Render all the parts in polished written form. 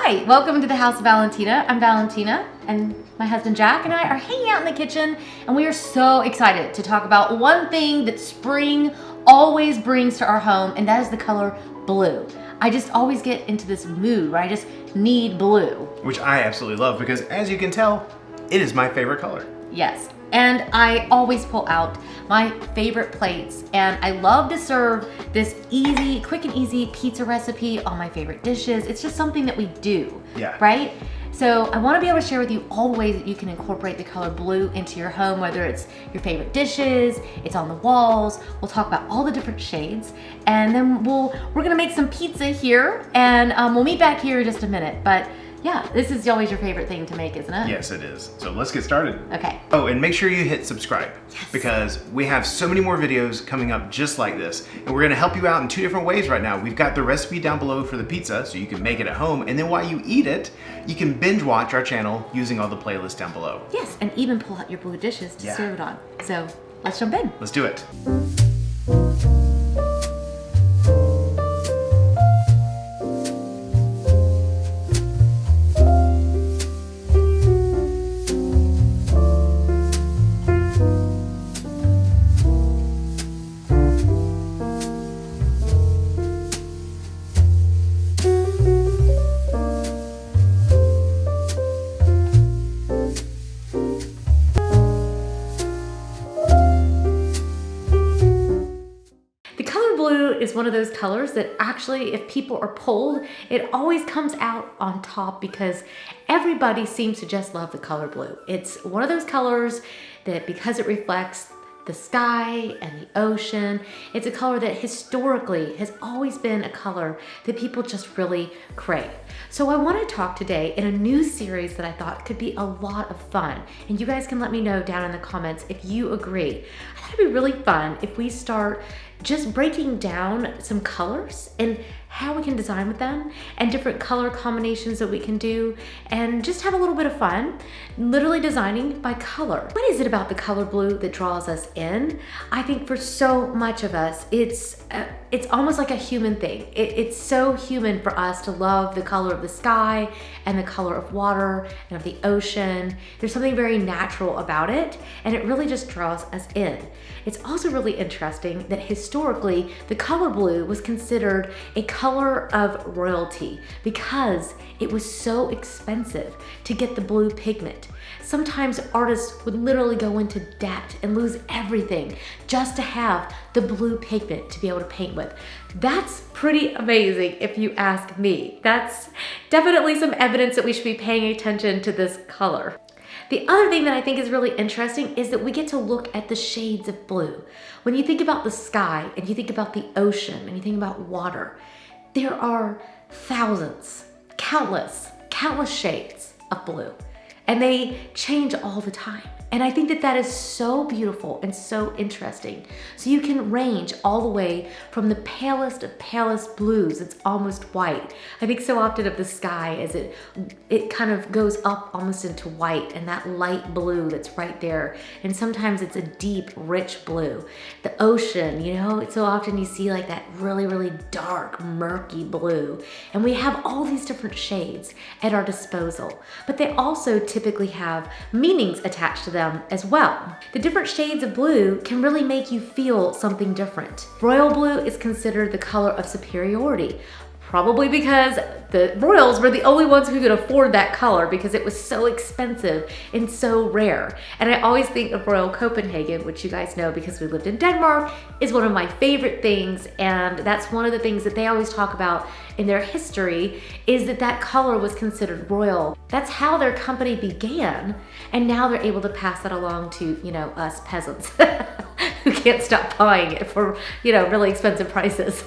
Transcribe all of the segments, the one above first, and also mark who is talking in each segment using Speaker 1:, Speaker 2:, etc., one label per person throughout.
Speaker 1: Hi, welcome to the House of Valentina. I'm Valentina, and my husband Jack and I are hanging out in the kitchen, and we are so excited to talk about one thing that spring always brings to our home, and that is the color blue. I just always get into this mood where I just need blue.
Speaker 2: Which I absolutely love because, as you can tell, it is my favorite color.
Speaker 1: Yes, and I always pull out my favorite plates, and I love to serve this easy, quick and easy pizza recipe on my favorite dishes. It's just something that we do, right? So I want to be able to share with you all the ways that you can incorporate the color blue into your home, whether it's your favorite dishes, it's on the walls. We'll talk about all the different shades, and then we're gonna make some pizza here, and we'll meet back here in just a minute. But yeah, this is always your favorite thing to make, isn't it?
Speaker 2: Yes, it is. So let's get started.
Speaker 1: Okay.
Speaker 2: Oh, and make sure you hit subscribe because we have so many more videos coming up just like this. And we're gonna help you out in two different ways right now. We've got the recipe down below for the pizza so you can make it at home. And then while you eat it, you can binge watch our channel using all the playlists down below.
Speaker 1: Yes, and even pull out your blue dishes to serve it on. So let's jump in.
Speaker 2: Let's do it.
Speaker 1: Is one of those colors that actually, if people are polled, it always comes out on top because everybody seems to just love the color blue. It's one of those colors that, because it reflects the sky and the ocean, it's a color that historically has always been a color that people just really crave. So I want to talk today in a new series that I thought could be a lot of fun. And you guys can let me know down in the comments if you agree. I thought it'd be really fun if we start just breaking down some colors and how we can design with them and different color combinations that we can do and just have a little bit of fun, literally designing by color. What is it about the color blue that draws us in? I think for so much of us, it's almost like a human thing. It's so human for us to love the color of the sky and the color of water and of the ocean. There's something very natural about it, and it really just draws us in. It's also really interesting that historically, the color blue was considered a color of royalty because it was so expensive to get the blue pigment. Sometimes artists would literally go into debt and lose everything just to have the blue pigment to be able to paint with. That's pretty amazing if you ask me. That's definitely some evidence that we should be paying attention to this color. The other thing that I think is really interesting is that we get to look at the shades of blue. When you think about the sky and you think about the ocean and you think about water, there are thousands, countless shades of blue, and they change all the time. And I think that that is so beautiful and so interesting. So you can range all the way from the palest of palest blues, it's almost white. I think so often of the sky as it kind of goes up almost into white and that light blue that's right there. And sometimes it's a deep, rich blue. The ocean, you know, so often you see like that really, really dark, murky blue. And we have all these different shades at our disposal, but they also typically have meanings attached to them as well. The different shades of blue can really make you feel something different. Royal blue is considered the color of superiority, probably because the royals were the only ones who could afford that color because it was so expensive and so rare. And I always think of Royal Copenhagen, which you guys know because we lived in Denmark, is one of my favorite things. And that's one of the things that they always talk about in their history is that that color was considered royal. That's how their company began. And now they're able to pass that along to, you know, us peasants who can't stop buying it for, you know, really expensive prices.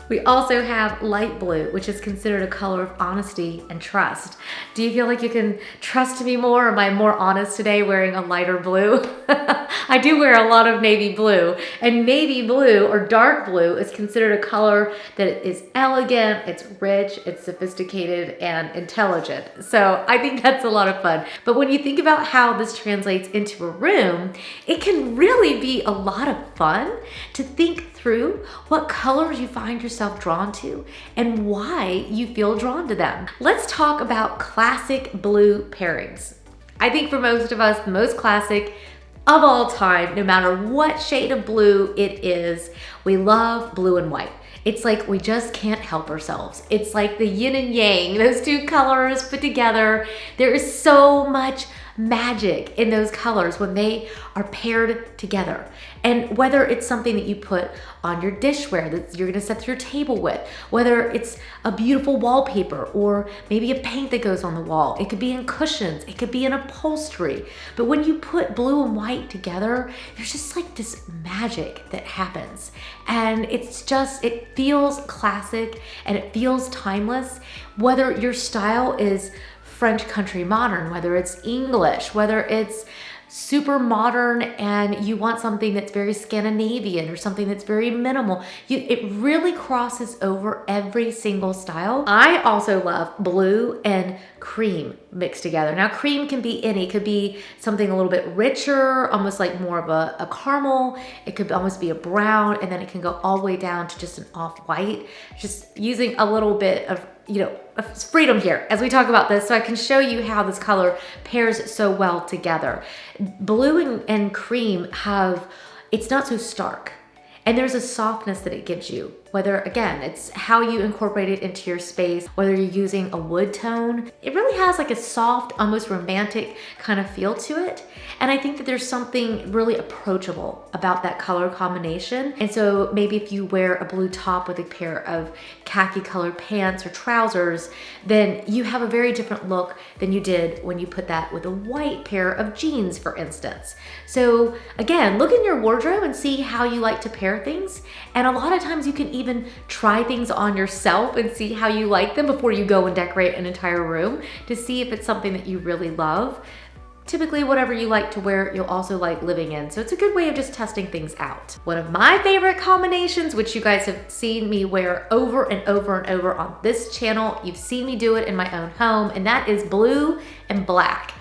Speaker 1: We also have light blue, which is considered a color of honesty and trust. Do you feel like you can trust me more? Am I more honest today wearing a lighter blue? I do wear a lot of navy blue, and navy blue or dark blue is considered a color that is elegant, it's rich, it's sophisticated, and intelligent. So I think that's a lot of fun. But when you think about how this translates into a room, it can really be a lot of fun to think through what colors you find yourself drawn to and why you feel drawn to them. Let's talk about classic blue pairings. I think for most of us, the most classic of all time, no matter what shade of blue it is, we love blue and white. It's like we just can't help ourselves. It's like the yin and yang, those two colors put together. There is so much magic in those colors when they are paired together. And whether it's something that you put on your dishware that you're gonna set to your table with, whether it's a beautiful wallpaper or maybe a paint that goes on the wall, it could be in cushions, it could be in upholstery. But when you put blue and white together, there's just like this magic that happens. And it's just, it feels classic and it feels timeless. Whether your style is French country modern, whether it's English, whether it's super modern and you want something that's very Scandinavian or something that's very minimal, it really crosses over every single style. I also love blue and cream mixed together. Now cream can be any, it could be something a little bit richer, almost like more of a caramel. It could almost be a brown, and then it can go all the way down to just an off-white, just using a little bit of freedom here as we talk about this, so I can show you how this color pairs so well together. Blue and cream it's not so stark, and there's a softness that it gives you. Whether, again, it's how you incorporate it into your space, whether you're using a wood tone, it really has like a soft, almost romantic kind of feel to it. And I think that there's something really approachable about that color combination. And so maybe if you wear a blue top with a pair of khaki colored pants or trousers, then you have a very different look than you did when you put that with a white pair of jeans, for instance. So again, look in your wardrobe and see how you like to pair things. And a lot of times you can even try things on yourself and see how you like them before you go and decorate an entire room to see if it's something that you really love. Typically, whatever you like to wear, you'll also like living in. So it's a good way of just testing things out. One of my favorite combinations, which you guys have seen me wear over and over and over on this channel, you've seen me do it in my own home, and that is blue and black.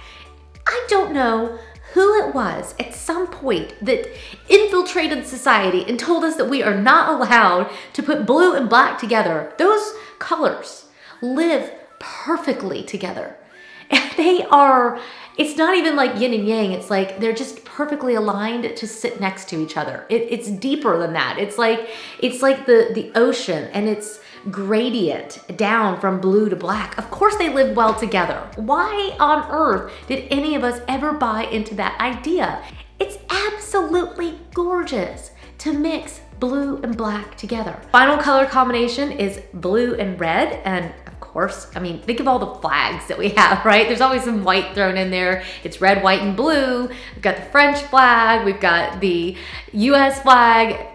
Speaker 1: I don't know who it was at some point that infiltrated society and told us that we are not allowed to put blue and black together. Those colors live perfectly together. And it's not even like yin and yang. It's like they're just perfectly aligned to sit next to each other. It's deeper than that. It's like the ocean, and it's gradient down from blue to black. Of course they live well together. Why on earth did any of us ever buy into that idea? It's absolutely gorgeous to mix blue and black together. Final color combination is blue and red, and of course, I mean, think of all the flags that we have, right? There's always some white thrown in there. It's red, white, and blue. We've got the French flag, we've got the US flag,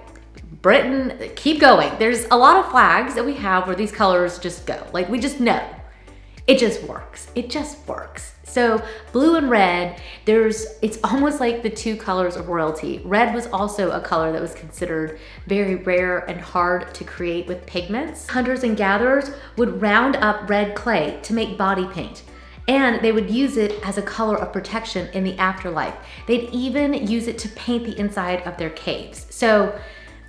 Speaker 1: Britain, keep going. There's a lot of flags that we have where these colors just go. Like, we just know. It just works. It just works. So blue and red, it's almost like the two colors of royalty. Red was also a color that was considered very rare and hard to create with pigments. Hunters and gatherers would round up red clay to make body paint, and they would use it as a color of protection in the afterlife. They'd even use it to paint the inside of their caves. So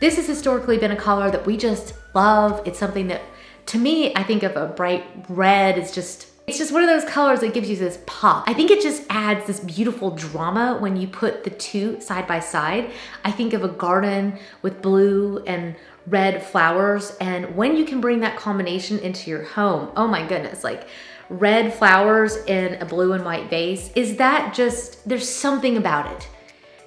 Speaker 1: this has historically been a color that we just love. It's something that, to me, I think of a bright red. It's just one of those colors that gives you this pop. I think it just adds this beautiful drama when you put the two side by side. I think of a garden with blue and red flowers, and when you can bring that combination into your home, oh my goodness, like red flowers in a blue and white vase, there's something about it.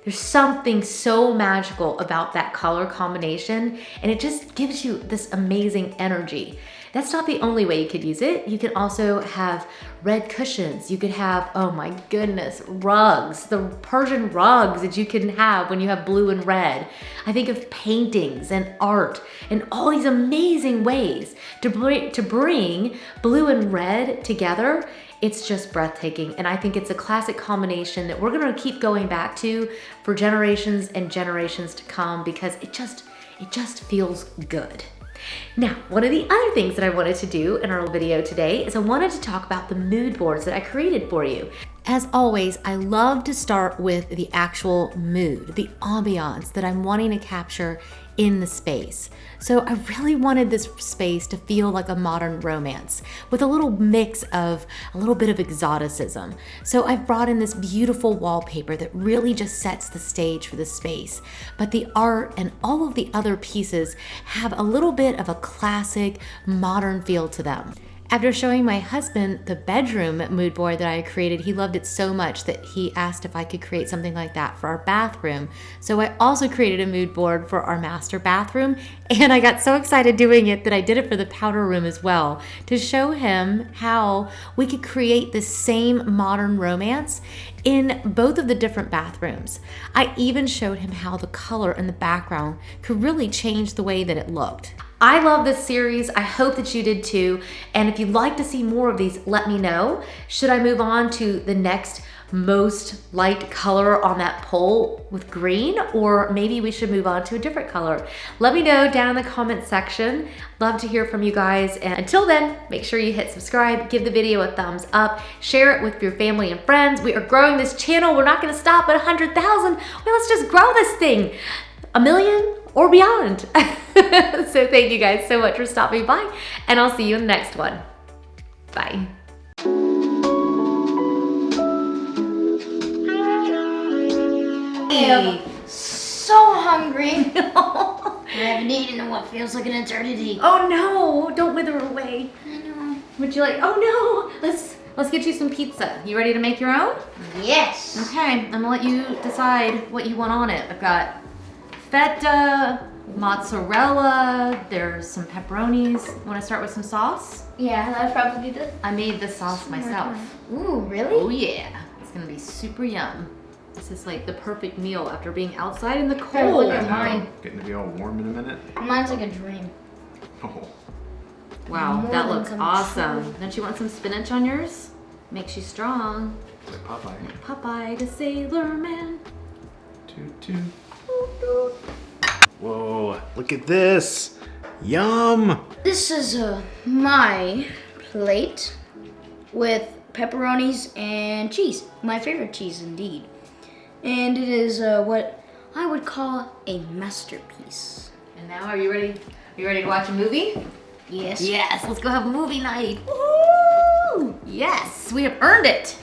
Speaker 1: There's something so magical about that color combination, and it just gives you this amazing energy. That's not the only way you could use it. You can also have red cushions. You could have, oh my goodness, rugs, the Persian rugs that you can have when you have blue and red. I think of paintings and art and all these amazing ways to bring blue and red together. It's just breathtaking, and I think it's a classic combination that we're gonna keep going back to for generations and generations to come, because it just feels good. Now, one of the other things that I wanted to do in our video today is I wanted to talk about the mood boards that I created for you. As always, I love to start with the actual mood, the ambiance that I'm wanting to capture in the space. So I really wanted this space to feel like a modern romance with a little mix of a little bit of exoticism. So I've brought in this beautiful wallpaper that really just sets the stage for the space. But the art and all of the other pieces have a little bit of a classic modern feel to them. After showing my husband the bedroom mood board that I created, he loved it so much that he asked if I could create something like that for our bathroom. So I also created a mood board for our master bathroom, and I got so excited doing it that I did it for the powder room as well, to show him how we could create the same modern romance in both of the different bathrooms. I even showed him how the color in the background could really change the way that it looked. I love this series. I hope that you did too. And if you'd like to see more of these, let me know. Should I move on to the next most liked color on that poll with green, or maybe we should move on to a different color? Let me know down in the comment section. Love to hear from you guys. And until then, make sure you hit subscribe, give the video a thumbs up, share it with your family and friends. We are growing this channel. We're not gonna stop at 100,000. Well, let's just grow this thing. 1 million or beyond. So thank you guys so much for stopping by, and I'll see you in the next one. Bye.
Speaker 3: I'm so hungry. I haven't eaten in what feels like an eternity.
Speaker 1: Oh no, don't wither away.
Speaker 3: I know.
Speaker 1: Would you like, oh no, let's get you some pizza. You ready to make your own?
Speaker 3: Yes.
Speaker 1: Okay, I'm gonna let you decide what you want on it. I've got feta, mozzarella, there's some pepperonis. Want to start with some sauce?
Speaker 3: Yeah, that'd probably be good.
Speaker 1: I made this sauce myself.
Speaker 3: Ooh, really?
Speaker 1: Oh yeah, it's gonna be super yum. This is like the perfect meal after being outside in the cold.
Speaker 3: Look at mine.
Speaker 2: Getting to be all warm in a minute.
Speaker 3: Mine's like a dream.
Speaker 2: Oh.
Speaker 1: Wow,
Speaker 3: More
Speaker 1: that
Speaker 3: than
Speaker 1: looks
Speaker 3: some
Speaker 1: awesome.
Speaker 3: food.
Speaker 1: Don't you want some spinach on yours? Makes you strong.
Speaker 2: Like Popeye.
Speaker 1: Popeye the Sailor Man.
Speaker 2: Toot toot. Whoa, look at this. Yum.
Speaker 3: This is my plate with pepperonis and cheese. My favorite cheese indeed. And it is what I would call a masterpiece.
Speaker 1: And now are you ready? Are you ready to watch a movie?
Speaker 3: Yes.
Speaker 1: Yes, let's go have a movie night. Woo! Yes, we have earned it.